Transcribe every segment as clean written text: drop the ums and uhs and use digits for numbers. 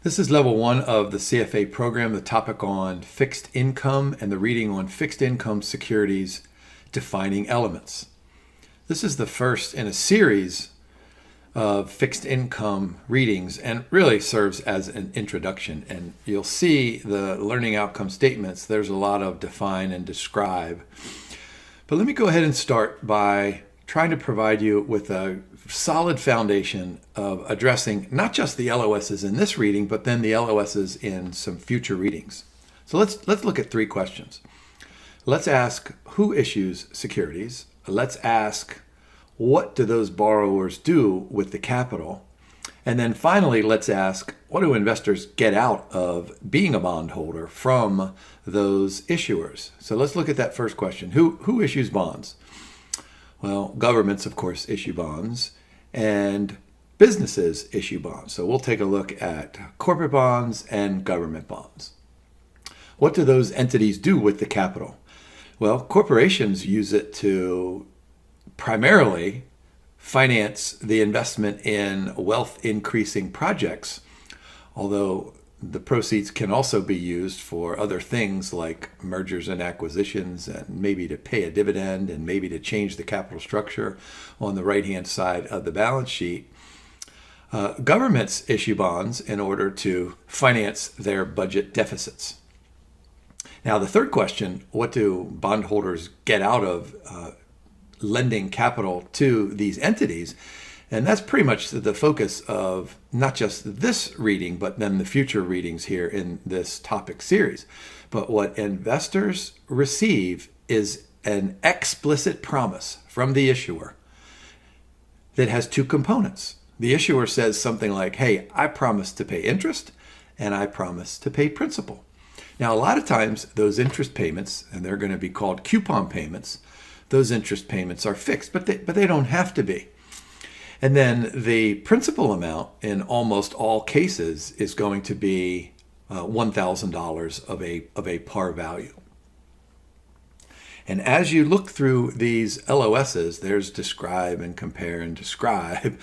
This is level 1 of the CFA program, the topic on fixed income and the reading on fixed income securities defining elements. This is the first in a series of fixed income readings and really serves as an introduction. And you'll see the learning outcome statements. There's a lot of define and describe. But let me go ahead and start by trying to provide you with a solid foundation of addressing not just the LOSs in this reading, but then the LOSs in some future readings. So let's look at 3 questions. Let's ask who issues securities. Let's ask what do those borrowers do with the capital? And then finally, let's ask what do investors get out of being a bondholder from those issuers? So let's look at that first question. Who issues bonds? Well, governments, of course, issue bonds, and businesses issue bonds. So we'll take a look at corporate bonds and government bonds. What do those entities do with the capital? Well, corporations use it to primarily finance the investment in wealth-increasing projects, although the proceeds can also be used for other things like mergers and acquisitions and maybe to pay a dividend and maybe to change the capital structure on the right-hand side of the balance sheet. Governments issue bonds in order to finance their budget deficits. Now, the third question, what do bondholders get out of lending capital to these entities? And that's pretty much the focus of not just this reading, but then the future readings here in this topic series. But what investors receive is an explicit promise from the issuer that has 2 components. The issuer says something like, hey, I promise to pay interest and I promise to pay principal. Now, a lot of times those interest payments, and they're going to be called coupon payments, those interest payments are fixed, but they don't have to be. And then the principal amount in almost all cases is going to be $1,000 of a par value. And as you look through these LOSs, there's describe and compare and describe.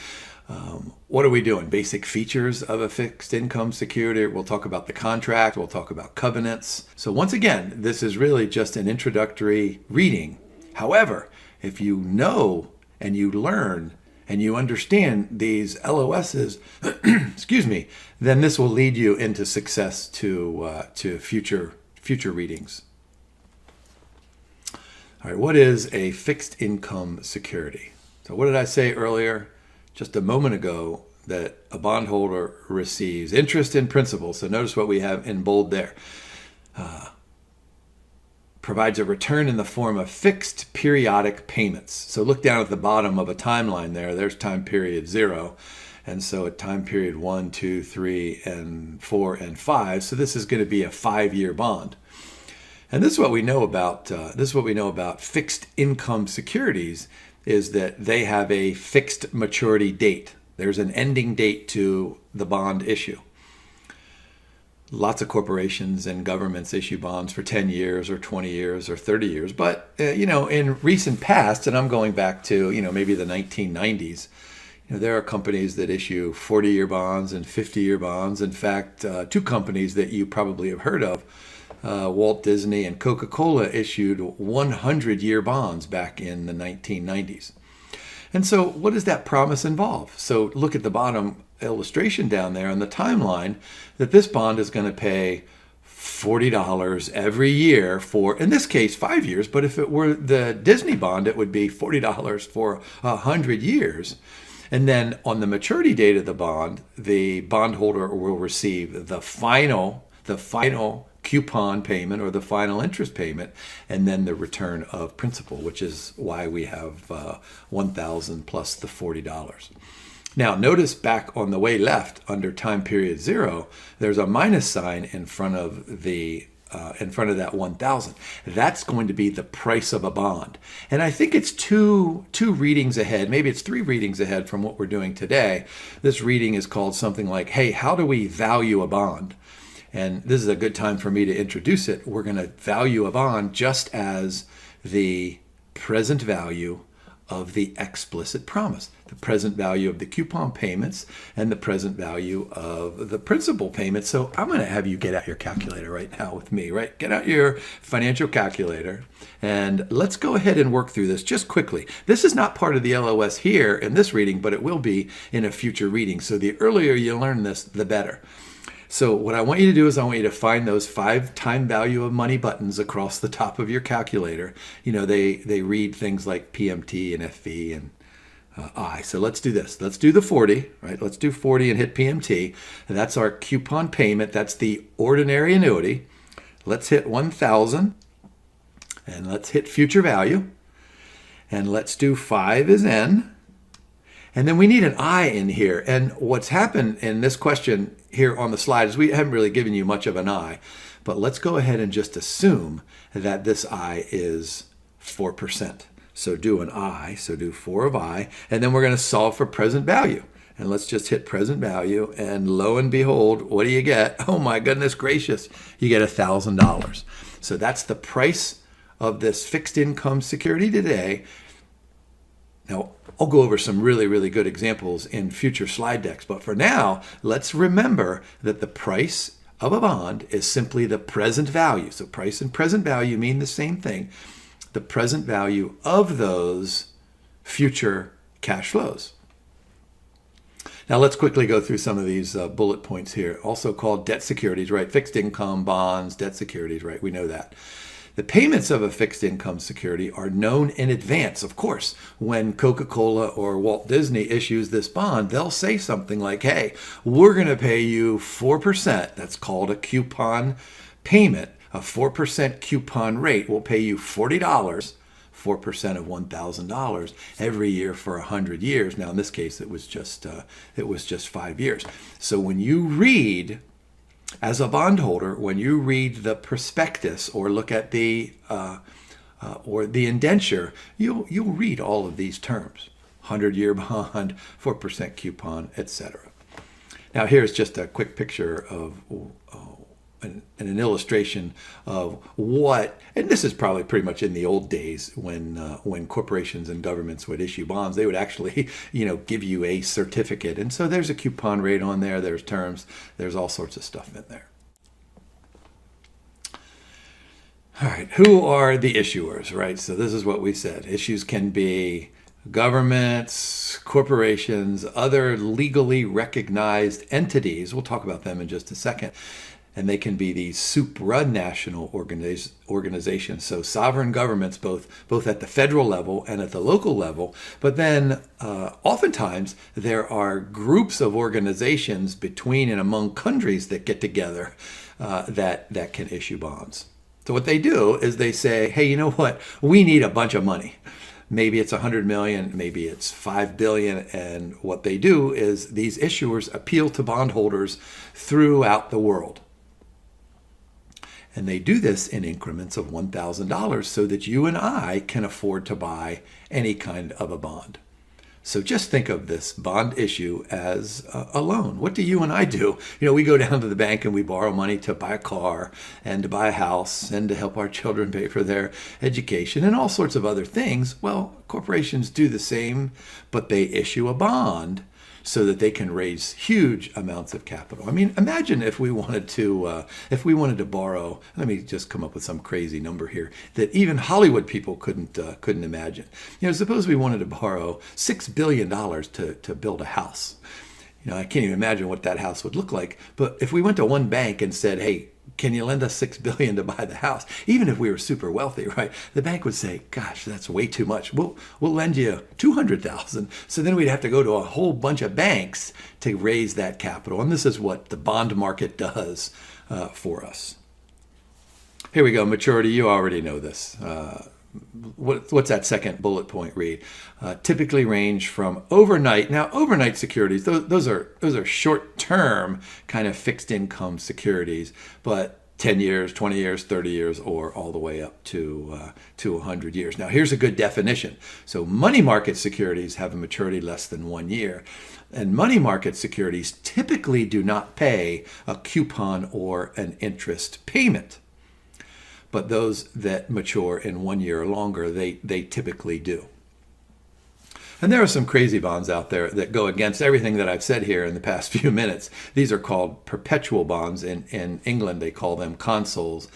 What are we doing? Basic features of a fixed income security. We'll talk about the contract. We'll talk about covenants. So once again, this is really just an introductory reading. However, if you know and you learn and you understand these LOSs, excuse me, then this will lead you into success to future readings. All right, what is a fixed income security? So what did I say earlier? Just a moment ago that a bondholder receives interest in principal. So notice what we have in bold there. Provides a return in the form of fixed periodic payments. So look down at the bottom of a timeline there. There's time period 0. And so at time period 1, 2, 3, and 4, and 5. So this is going to be a 5-year bond. And this is what we know about fixed income securities is that they have a fixed maturity date. There's an ending date to the bond issue. Lots of corporations and governments issue bonds for 10 years or 20 years or 30 years. But, in recent past, and I'm going back to, maybe the 1990s, there are companies that issue 40-year bonds and 50-year bonds. In fact, 2 companies that you probably have heard of, Walt Disney and Coca-Cola, issued 100-year bonds back in the 1990s. And so what does that promise involve? So look at the bottom illustration down there on the timeline that this bond is going to pay $40 every year for, in this case, 5 years. But if it were the Disney bond, it would be $40 for 100 years. And then on the maturity date of the bond, the bondholder will receive the final coupon payment or the final interest payment, and then the return of principal, which is why we have $1,000 plus the $40. Now, notice back on the way left under time period 0, there's a minus sign in front of that 1,000. That's going to be the price of a bond. And I think it's two readings ahead, maybe it's 3 readings ahead from what we're doing today. This reading is called something like, hey, how do we value a bond? And this is a good time for me to introduce it. We're going to value a bond just as the present value of the explicit promise, the present value of the coupon payments and the present value of the principal payments. So I'm going to have you get out your calculator right now with me, right? Get out your financial calculator and let's go ahead and work through this just quickly. This is not part of the LOS here in this reading, but it will be in a future reading. So the earlier you learn this, the better. So what I want you to do is I want you to find those 5 time value of money buttons across the top of your calculator. You know, they read things like PMT and FV and I. So let's do this. Let's do the 40, right? Let's do 40 and hit PMT. And that's our coupon payment. That's the ordinary annuity. Let's hit 1,000 and let's hit future value. And let's do 5 is N. And then we need an I in here. And what's happened in this question here on the slide is we haven't really given you much of an I. But let's go ahead and just assume that this I is 4%. So do an I, so do 4 of I. And then we're going to solve for present value. And let's just hit present value. And lo and behold, what do you get? Oh my goodness gracious, you get $1,000. So that's the price of this fixed income security today. Now, I'll go over some really, really good examples in future slide decks. But for now, let's remember that the price of a bond is simply the present value. So price and present value mean the same thing. The present value of those future cash flows. Now, let's quickly go through some of these bullet points here, also called debt securities, right? Fixed income, bonds, debt securities, right? We know that. The payments of a fixed income security are known in advance. Of course, when Coca-Cola or Walt Disney issues this bond, they'll say something like, hey, we're going to pay you 4%. That's called a coupon payment. A 4% coupon rate will pay you $40, 4% of $1,000 every year for 100 years. Now, in this case, it was just 5 years. So when you read, as a bondholder, when you read the prospectus or look at the indenture, you'll read all of these terms: 100-year bond, 4% coupon, etc. Now, here's just a quick picture of an illustration of what, and this is probably pretty much in the old days when corporations and governments would issue bonds, they would actually, give you a certificate. And so there's a coupon rate on there, there's terms, there's all sorts of stuff in there. All right, who are the issuers, right? So this is what we said. Issues can be governments, corporations, other legally recognized entities. We'll talk about them in just a second. And they can be these supranational organizations, so sovereign governments, both at the federal level and at the local level. But then oftentimes there are groups of organizations between and among countries that get together that can issue bonds. So what they do is they say, hey, you know what? We need a bunch of money. Maybe it's 100 million, maybe it's 5 billion. And what they do is these issuers appeal to bondholders throughout the world. And they do this in increments of $1,000 so that you and I can afford to buy any kind of a bond. So just think of this bond issue as a loan. What do you and I do? We go down to the bank and we borrow money to buy a car and to buy a house and to help our children pay for their education and all sorts of other things. Well, corporations do the same, but they issue a bond so that they can raise huge amounts of capital. I mean, imagine if we wanted to borrow. Let me just come up with some crazy number here that even Hollywood people couldn't imagine. Suppose we wanted to borrow $6 billion to build a house. I can't even imagine what that house would look like. But if we went to one bank and said, hey, can you lend us $6 billion to buy the house? Even if we were super wealthy, right? The bank would say, gosh, that's way too much. We'll lend you $200,000. So then we'd have to go to a whole bunch of banks to raise that capital. And this is what the bond market does for us. Here we go. Maturity. You already know this. What's that second bullet point read? Typically range from overnight. Now, overnight securities, those are short-term kind of fixed income securities, but 10 years, 20 years, 30 years, or all the way up to 100 years. Now, here's a good definition. So money market securities have a maturity less than 1 year. And money market securities typically do not pay a coupon or an interest payment. But those that mature in 1 year or longer, they typically do. And there are some crazy bonds out there that go against everything that I've said here in the past few minutes. These are called perpetual bonds. In England, they call them consols.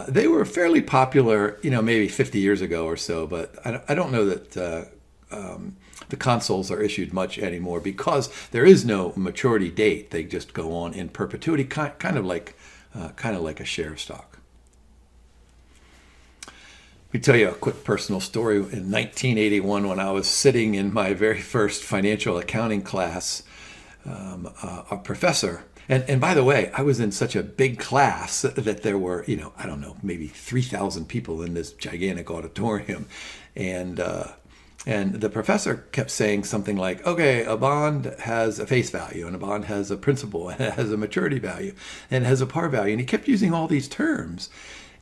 They were fairly popular, maybe 50 years ago or so, but I don't know that the consols are issued much anymore because there is no maturity date. They just go on in perpetuity, kind of like a share of stock. Let me tell you a quick personal story. In 1981, when I was sitting in my very first financial accounting class, a professor, and by the way, I was in such a big class that there were, I don't know, maybe 3,000 people in this gigantic auditorium. And the professor kept saying something like, okay, a bond has a face value, and a bond has a principal, and it has a maturity value, and it has a par value. And he kept using all these terms.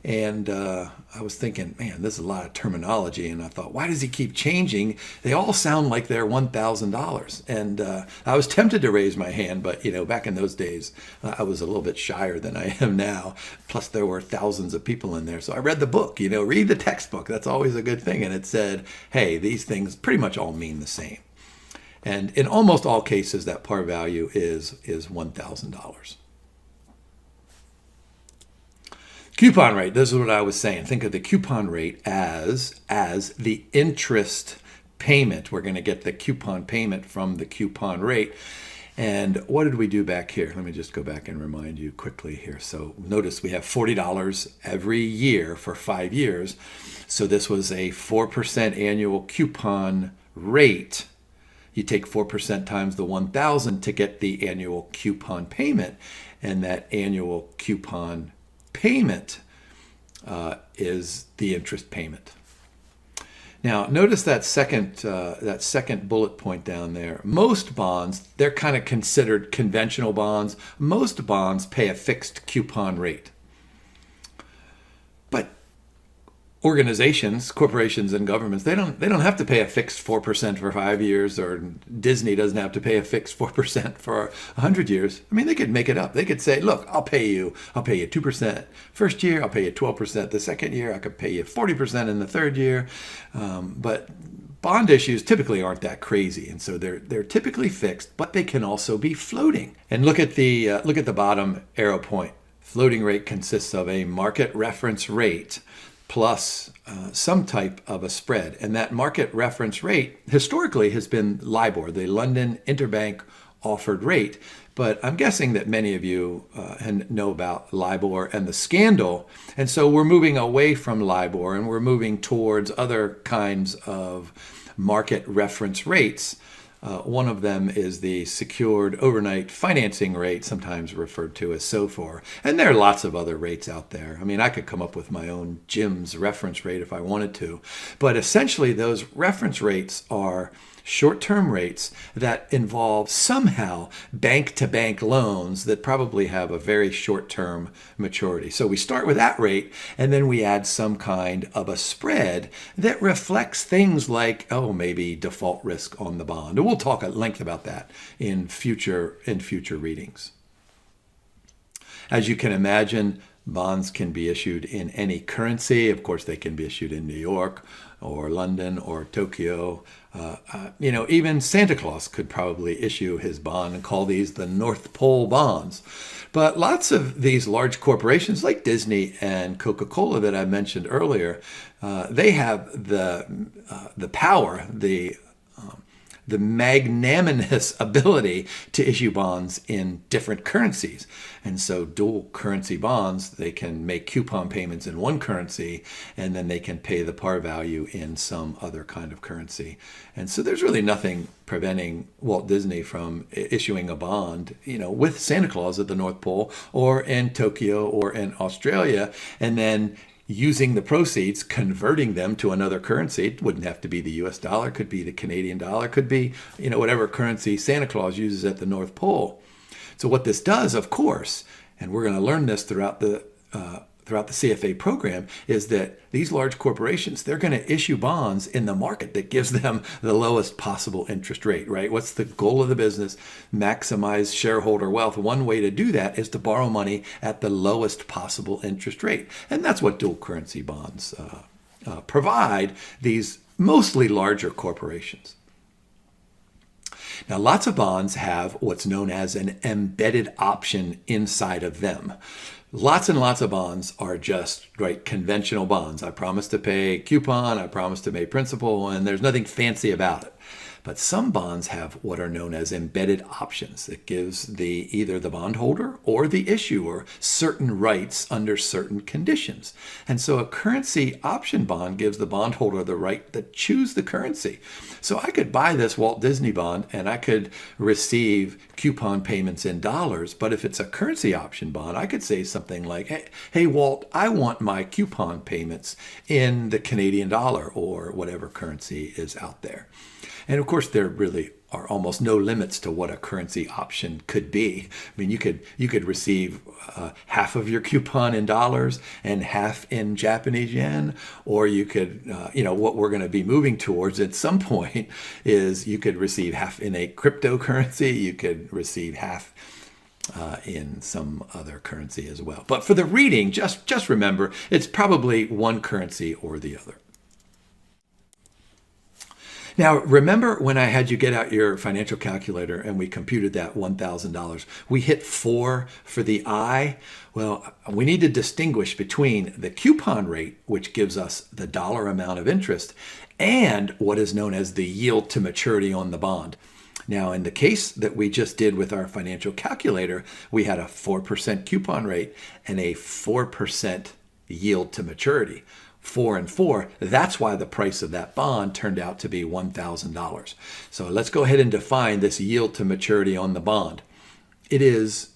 And I was thinking, man, this is a lot of terminology. And I thought, why does he keep changing? They all sound like they're $1,000. And I was tempted to raise my hand, but, back in those days, I was a little bit shyer than I am now. Plus, there were thousands of people in there. So I read the book, read the textbook. That's always a good thing. And it said, hey, these things pretty much all mean the same. And in almost all cases, that par value is $1,000. Coupon rate, this is what I was saying. Think of the coupon rate as the interest payment. We're going to get the coupon payment from the coupon rate. And what did we do back here? Let me just go back and remind you quickly here. So notice we have $40 every year for 5 years. So this was a 4% annual coupon rate. You take 4% times the 1,000 to get the annual coupon payment. And that annual coupon payment is the interest payment. Now, notice that second bullet point down there. Most bonds, they're kind of considered conventional bonds. Most bonds pay a fixed coupon rate. But organizations, corporations, and governments, they don't have to pay a fixed 4% for 5 years, or Disney doesn't have to pay a fixed 4% for 100 years. I mean, they could make it up. They could say, look, I'll pay you 2% first year, I'll pay you 12% the second year, I could pay you 40% in the third year. But bond issues typically aren't that crazy, and so they're typically fixed, but they can also be floating. And look at the bottom arrow point. Floating rate consists of a market reference rate plus some type of a spread. And that market reference rate historically has been LIBOR, the London Interbank Offered Rate. But I'm guessing that many of you know about LIBOR and the scandal. And so we're moving away from LIBOR and we're moving towards other kinds of market reference rates. One of them is the secured overnight financing rate, sometimes referred to as SOFR. And there are lots of other rates out there. I mean, I could come up with my own Jim's reference rate if I wanted to. But essentially, those reference rates are short-term rates that involve somehow bank-to-bank loans that probably have a very short-term maturity. So we start with that rate, and then we add some kind of a spread that reflects things like, maybe default risk on the bond. And we'll talk at length about that in future readings. As you can imagine, bonds can be issued in any currency. Of course, they can be issued in New York or London or Tokyo. Even Santa Claus could probably issue his bond and call these the North Pole bonds. But lots of these large corporations like Disney and Coca-Cola that I mentioned earlier, they have the power, the magnanimous ability to issue bonds in different currencies. And so dual currency bonds, they can make coupon payments in one currency, and then they can pay the par value in some other kind of currency. And so there's really nothing preventing Walt Disney from issuing a bond, with Santa Claus at the North Pole or in Tokyo or in Australia, and then using the proceeds, converting them to another currency. It wouldn't have to be the US dollar, could be the Canadian dollar, could be, whatever currency Santa Claus uses at the North Pole. So what this does, of course, and we're going to learn this throughout the CFA program, is that these large corporations, they're going to issue bonds in the market that gives them the lowest possible interest rate, right? What's the goal of the business? Maximize shareholder wealth. One way to do that is to borrow money at the lowest possible interest rate. And that's what dual currency bonds provide these mostly larger corporations. Now, lots of bonds have what's known as an embedded option inside of them. Lots and lots of bonds are just conventional bonds. I promise to pay coupon, I promise to pay principal, and there's nothing fancy about it. But some bonds have what are known as embedded options. It gives either the bondholder or the issuer certain rights under certain conditions. And so a currency option bond gives the bondholder the right to choose the currency. So I could buy this Walt Disney bond and I could receive coupon payments in dollars. But if it's a currency option bond, I could say something like, hey, Walt, I want my coupon payments in the Canadian dollar or whatever currency is out there. And of course, there really are almost no limits to what a currency option could be. I mean, you could receive half of your coupon in dollars and half in Japanese yen, or you could, what we're going to be moving towards at some point is you could receive half in a cryptocurrency, you could receive half in some other currency as well. But for the reading, just remember, it's probably one currency or the other. Now, remember when I had you get out your financial calculator and we computed that $1,000? We hit 4 for the I. Well, we need to distinguish between the coupon rate, which gives us the dollar amount of interest, and what is known as the yield to maturity on the bond. Now, in the case that we just did with our financial calculator, we had a 4% coupon rate and a 4% yield to maturity. 4 and 4, that's why the price of that bond turned out to be $1,000. So let's go ahead and define this yield to maturity on the bond. It is,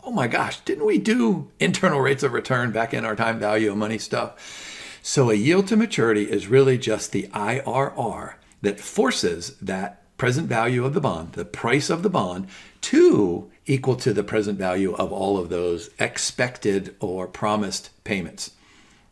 oh my gosh, didn't we do internal rates of return back in our time value of money stuff? So a yield to maturity is really just the IRR that forces that present value of the bond, the price of the bond, to equal to the present value of all of those expected or promised payments.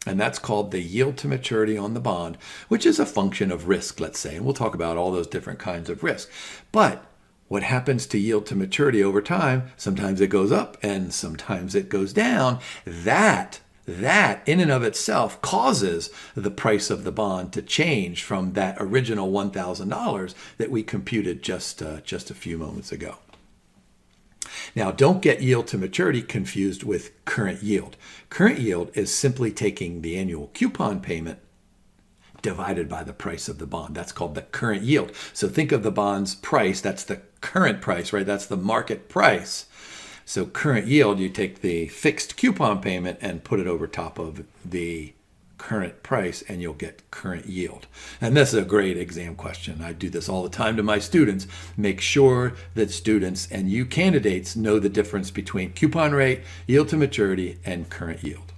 And that's called the yield to maturity on the bond, which is a function of risk, let's say. And we'll talk about all those different kinds of risk. But what happens to yield to maturity over time? Sometimes it goes up and sometimes it goes down. That in and of itself causes the price of the bond to change from that original $1,000 that we computed just a few moments ago. Now, don't get yield to maturity confused with current yield. Current yield is simply taking the annual coupon payment divided by the price of the bond. That's called the current yield. So think of the bond's price. That's the current price, right? That's the market price. So current yield, you take the fixed coupon payment and put it over top of the current price and you'll get current yield. And this is a great exam question. I do this all the time to my students. Make sure that students and you candidates know the difference between coupon rate, yield to maturity, and current yield.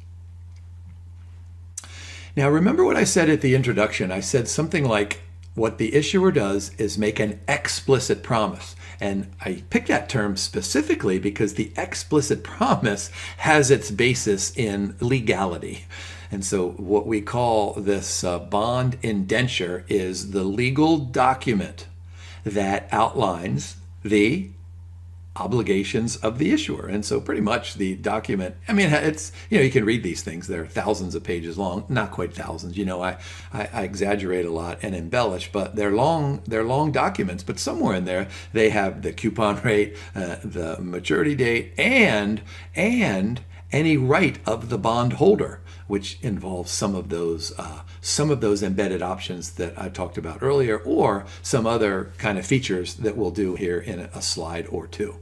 Now, remember what I said at the introduction. I said something like, what the issuer does is make an explicit promise. And I picked that term specifically because the explicit promise has its basis in legality. And so what we call this bond indenture is the legal document that outlines the obligations of the issuer. And so pretty much the document, I mean, it's, you can read these things. They're thousands of pages long, not quite thousands. I exaggerate a lot and embellish, but they're long documents. But somewhere in there, they have the coupon rate, the maturity date, and any right of the bondholder, which involves some of those embedded options that I talked about earlier, or some other kind of features that we'll do here in a slide or two.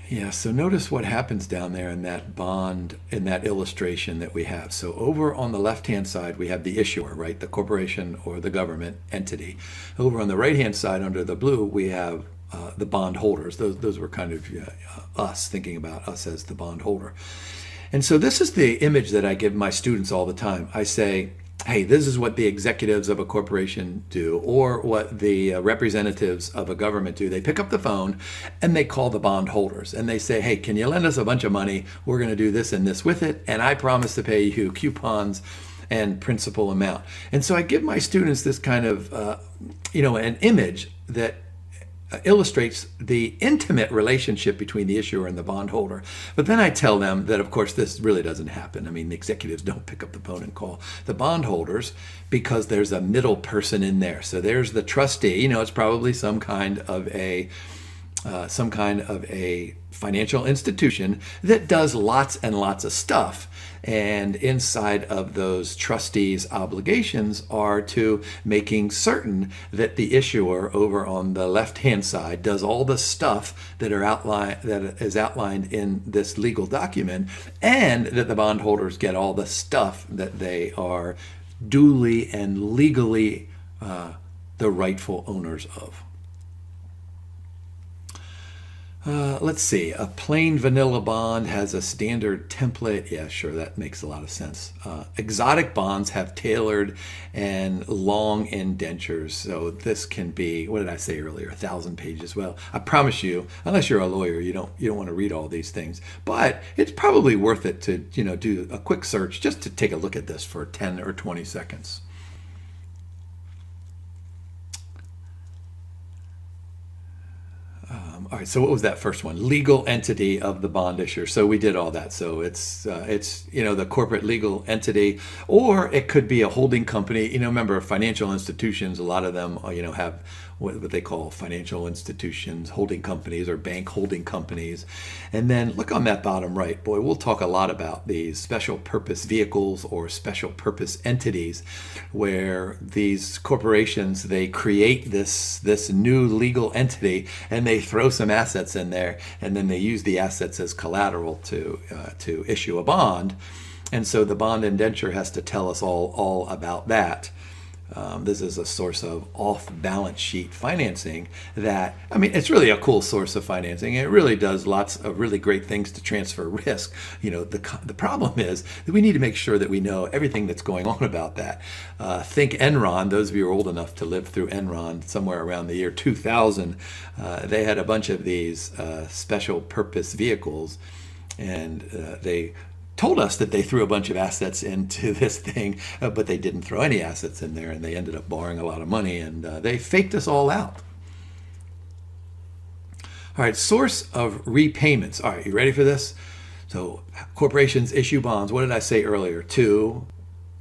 Yeah, so notice what happens down there in that bond, in that illustration that we have. So over on the left-hand side, we have the issuer, right? The corporation or the government entity. Over on the right-hand side, under the blue, we have the bondholders. Those were kind of us, thinking about us as the bondholder. And so this is the image that I give my students all the time. I say, hey, this is what the executives of a corporation do, or what the representatives of a government do. They pick up the phone and they call the bondholders and they say, hey, can you lend us a bunch of money? We're going to do this and this with it, and I promise to pay you coupons and principal amount. And so I give my students this kind of, an image that illustrates the intimate relationship between the issuer and the bondholder. But then I tell them that, of course, this really doesn't happen. I mean, the executives don't pick up the phone and call the bondholders because there's a middle person in there. So there's the trustee. It's probably some kind of a financial institution that does lots and lots of stuff. And inside of those trustees' obligations are to making certain that the issuer over on the left-hand side does all the stuff that is outlined in this legal document, and that the bondholders get all the stuff that they are duly and legally the rightful owners of. Let's see. A plain vanilla bond has a standard template. Yeah, sure, that makes a lot of sense. Exotic bonds have tailored and long indentures. So this can be, what did I say earlier, 1,000 pages. Well, I promise you, unless you're a lawyer, you don't want to read all these things. But it's probably worth it to do a quick search just to take a look at this for 10 or 20 seconds. All right, so what was that first one? Legal entity of the bond issuer. So we did all that. So it's the corporate legal entity, or it could be a holding company. Remember, financial institutions, a lot of them have what they call financial institutions, holding companies, or bank holding companies. And then look on that bottom right. Boy, we'll talk a lot about these special purpose vehicles or special purpose entities, where these corporations, they create this new legal entity and they throw some assets in there, and then they use the assets as collateral to issue a bond. And so the bond indenture has to tell us all about that. This is a source of off-balance sheet financing that, it's really a cool source of financing. It really does lots of really great things to transfer risk. The problem is that we need to make sure that we know everything that's going on about that. Think Enron. Those of you who are old enough to live through Enron, somewhere around the year 2000, they had a bunch of these special purpose vehicles, and they told us that they threw a bunch of assets into this thing, but they didn't throw any assets in there, and they ended up borrowing a lot of money, and they faked us all out. All right, source of repayments. All right, you ready for this? So corporations issue bonds, what did I say earlier? To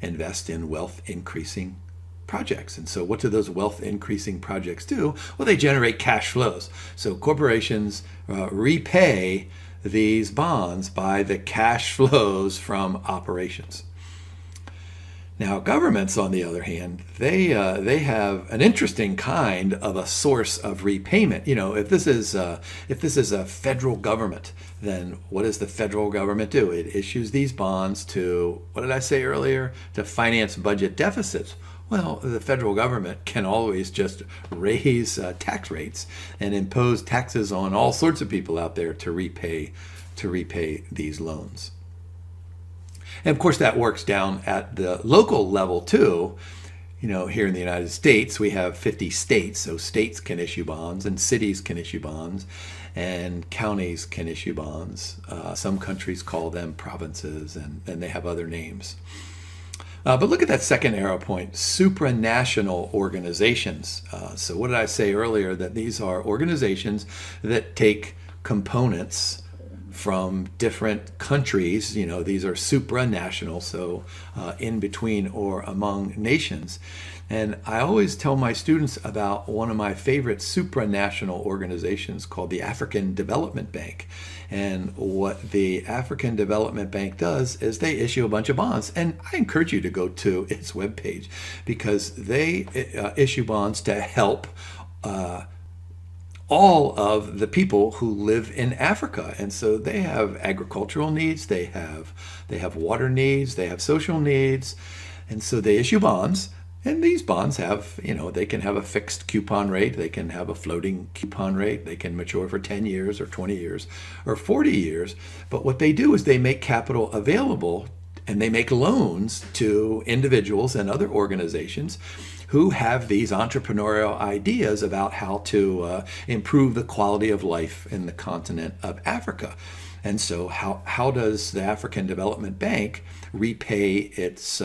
invest in wealth increasing projects. And so what do those wealth increasing projects do? Well, they generate cash flows. So corporations repay these bonds by the cash flows from operations. Now, governments, on the other hand, they have an interesting kind of a source of repayment. If this is a federal government, then what does the federal government do? It issues these bonds to, what did I say earlier? To finance budget deficits. Well, the federal government can always just raise tax rates and impose taxes on all sorts of people out there to repay these loans. And of course, that works down at the local level too. Here in the United States, we have 50 states, so states can issue bonds, and cities can issue bonds, and counties can issue bonds. Some countries call them provinces, and they have other names. But look at that second arrow point, supranational organizations. So what did I say earlier? That these are organizations that take components from different countries. These are supranational, so in between or among nations. And I always tell my students about one of my favorite supranational organizations called the African Development Bank. And what the African Development Bank does is they issue a bunch of bonds. And I encourage you to go to its webpage, because they issue bonds to help all of the people who live in Africa. And so they have agricultural needs, they have water needs, they have social needs. And so they issue bonds. And these bonds have, they can have a fixed coupon rate, they can have a floating coupon rate, they can mature for 10 years or 20 years or 40 years. But what they do is they make capital available, and they make loans to individuals and other organizations who have these entrepreneurial ideas about how to improve the quality of life in the continent of Africa. And so how does the African Development Bank repay its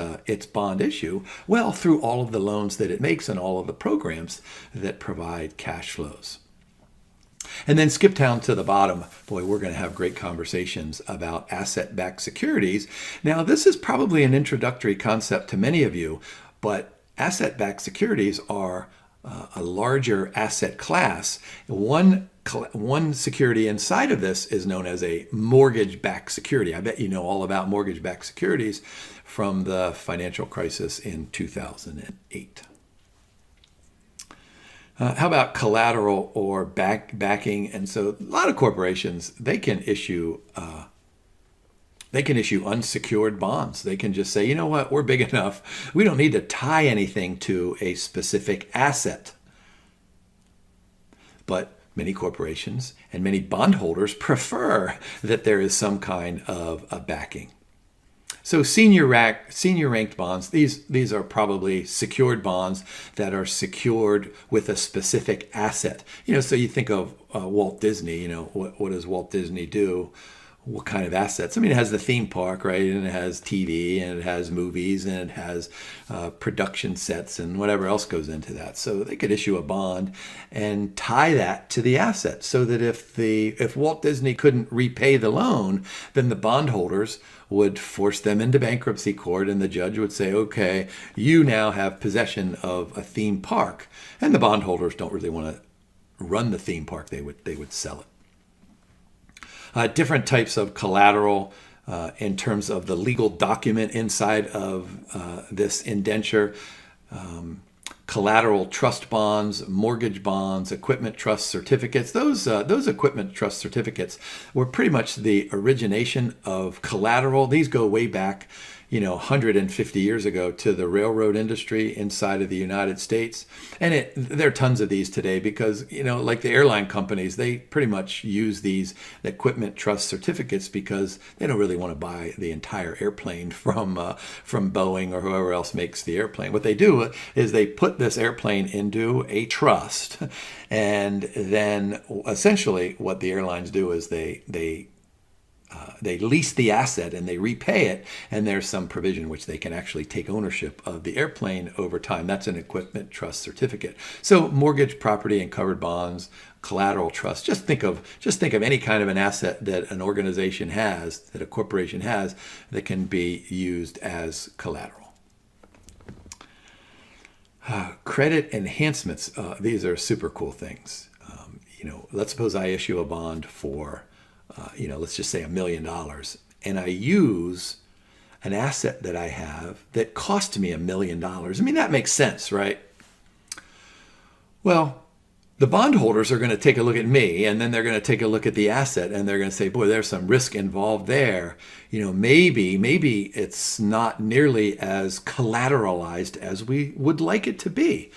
bond issue? Well, through all of the loans that it makes and all of the programs that provide cash flows. And then skip down to the bottom. Boy, we're going to have great conversations about asset-backed securities. Now, this is probably an introductory concept to many of you, but asset-backed securities are a larger asset class. One security inside of this is known as a mortgage-backed security. I bet you know all about mortgage-backed securities from the financial crisis in 2008. How about collateral or backing? And so a lot of corporations, they can issue unsecured bonds. They can just say, you know what, we're big enough. We don't need to tie anything to a specific asset. But many corporations and many bondholders prefer that there is some kind of a backing. So senior ranked bonds, these are probably secured bonds that are secured with a specific asset. So you think of Walt Disney, what does Walt Disney do? What kind of assets? I mean, it has the theme park, right? And it has TV, and it has movies, and it has production sets, and whatever else goes into that. So they could issue a bond and tie that to the asset, so that if Walt Disney couldn't repay the loan, then the bondholders would force them into bankruptcy court, and the judge would say, okay, you now have possession of a theme park, and the bondholders don't really want to run the theme park. They would sell it. Different types of collateral in terms of the legal document inside of this indenture. Collateral trust bonds, mortgage bonds, equipment trust certificates. Those equipment trust certificates were pretty much the origination of collateral. These go way back, 150 years ago to the railroad industry inside of the United States. And there are tons of these today because, like the airline companies, they pretty much use these equipment trust certificates because they don't really want to buy the entire airplane from Boeing or whoever else makes the airplane. What they do is they put this airplane into a trust, and then essentially what the airlines do is they lease the asset and they repay it, and there's some provision which they can actually take ownership of the airplane over time. That's an equipment trust certificate. So mortgage, property, and covered bonds, collateral trust. Just think of any kind of an asset that an organization has, that a corporation has, that can be used as collateral. Credit enhancements. These are super cool things. Let's suppose I issue a bond for let's just say $1 million, and I use an asset that I have that cost me $1 million. I mean, that makes sense, right? Well, the bondholders are going to take a look at me, and then they're going to take a look at the asset, and they're going to say, boy, there's some risk involved there. Maybe it's not nearly as collateralized as we would like it to be.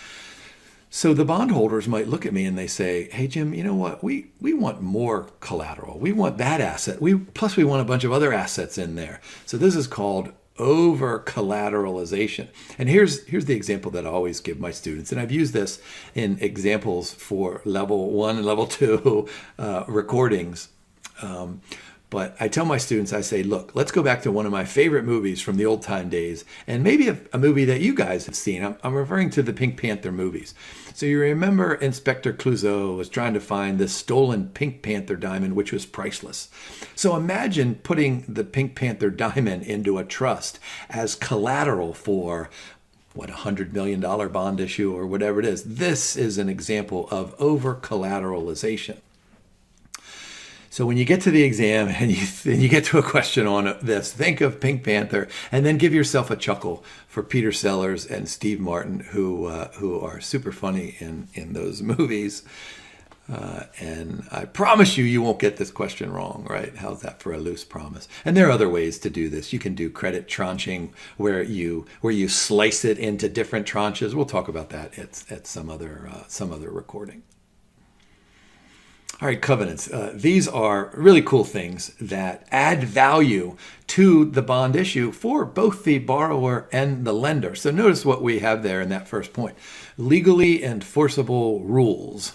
So the bondholders might look at me and they say, hey, Jim, you know what? We want more collateral. We want that asset. Plus we want a bunch of other assets in there. So this is called over collateralization. And here's the example that I always give my students. And I've used this in examples for level 1 and level 2 recordings. But I tell my students, I say, look, let's go back to one of my favorite movies from the old time days, and maybe a movie that you guys have seen. I'm referring to the Pink Panther movies. So you remember Inspector Clouseau was trying to find this stolen Pink Panther diamond, which was priceless. So imagine putting the Pink Panther diamond into a trust as collateral for $100 million bond issue or whatever it is. This is an example of over collateralization. So when you get to the exam and you get to a question on this, think of Pink Panther and then give yourself a chuckle for Peter Sellers and Steve Martin, who are super funny in those movies. And I promise you won't get this question wrong, right? How's that for a loose promise? And there are other ways to do this. You can do credit tranching where you slice it into different tranches. We'll talk about that at some other recording. All right, covenants. These are really cool things that add value to the bond issue for both the borrower and the lender. So notice what we have there in that first point. Legally enforceable rules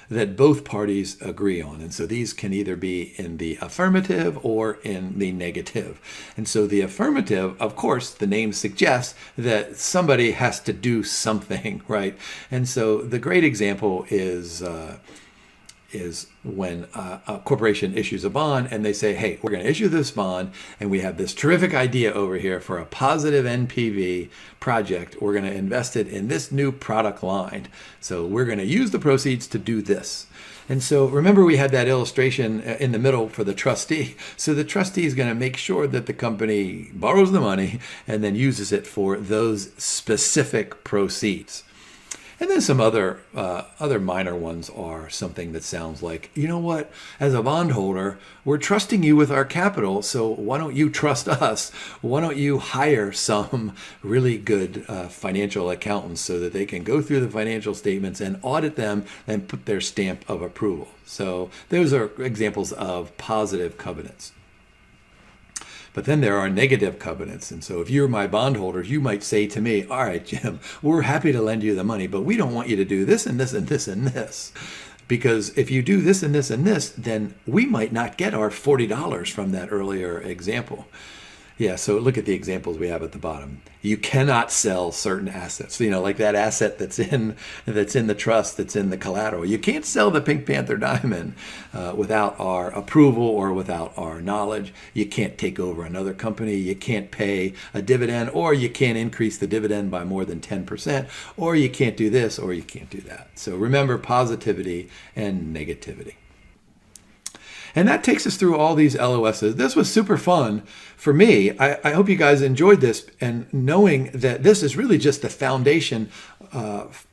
that both parties agree on. And so these can either be in the affirmative or in the negative. And so the affirmative, of course, the name suggests that somebody has to do something, right? And so the great example is is when a corporation issues a bond and they say, hey, we're going to issue this bond and we have this terrific idea over here for a positive NPV project. We're going to invest it in this new product line. So we're going to use the proceeds to do this. And so remember, we had that illustration in the middle for the trustee. So the trustee is going to make sure that the company borrows the money and then uses it for those specific proceeds. And then some other minor ones are something that sounds like, you know what, as a bondholder, we're trusting you with our capital, so why don't you trust us? Why don't you hire some really good financial accountants so that they can go through the financial statements and audit them and put their stamp of approval? So those are examples of positive covenants. But then there are negative covenants. And so if you're my bondholders, you might say to me, all right, Jim, we're happy to lend you the money, but we don't want you to do this and this and this and this. Because if you do this and this and this, then we might not get our $40 from that earlier example. Yeah, so look at the examples we have at the bottom. You cannot sell certain assets. You know, like that asset that's in the trust, that's in the collateral. You can't sell the Pink Panther diamond without our approval or without our knowledge. You can't take over another company. You can't pay a dividend, or you can't increase the dividend by more than 10%, or you can't do this, or you can't do that. So remember positivity and negativity. And that takes us through all these LOSs. This was super fun for me. I hope you guys enjoyed this, and knowing that this is really just the foundation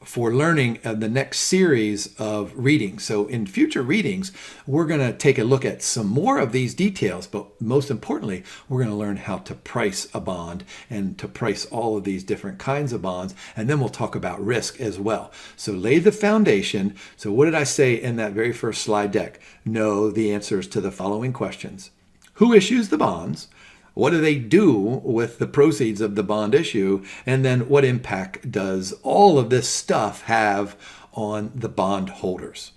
for learning the next series of readings. So in future readings, we're going to take a look at some more of these details, but most importantly, we're going to learn how to price a bond and to price all of these different kinds of bonds. And then we'll talk about risk as well. So lay the foundation. So what did I say in that very first slide deck? Know the answers to the following questions. Who issues the bonds? What do they do with the proceeds of the bond issue? And then what impact does all of this stuff have on the bond holders?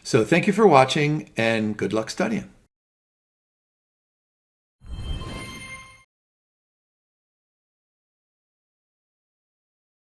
So thank you for watching, and good luck studying.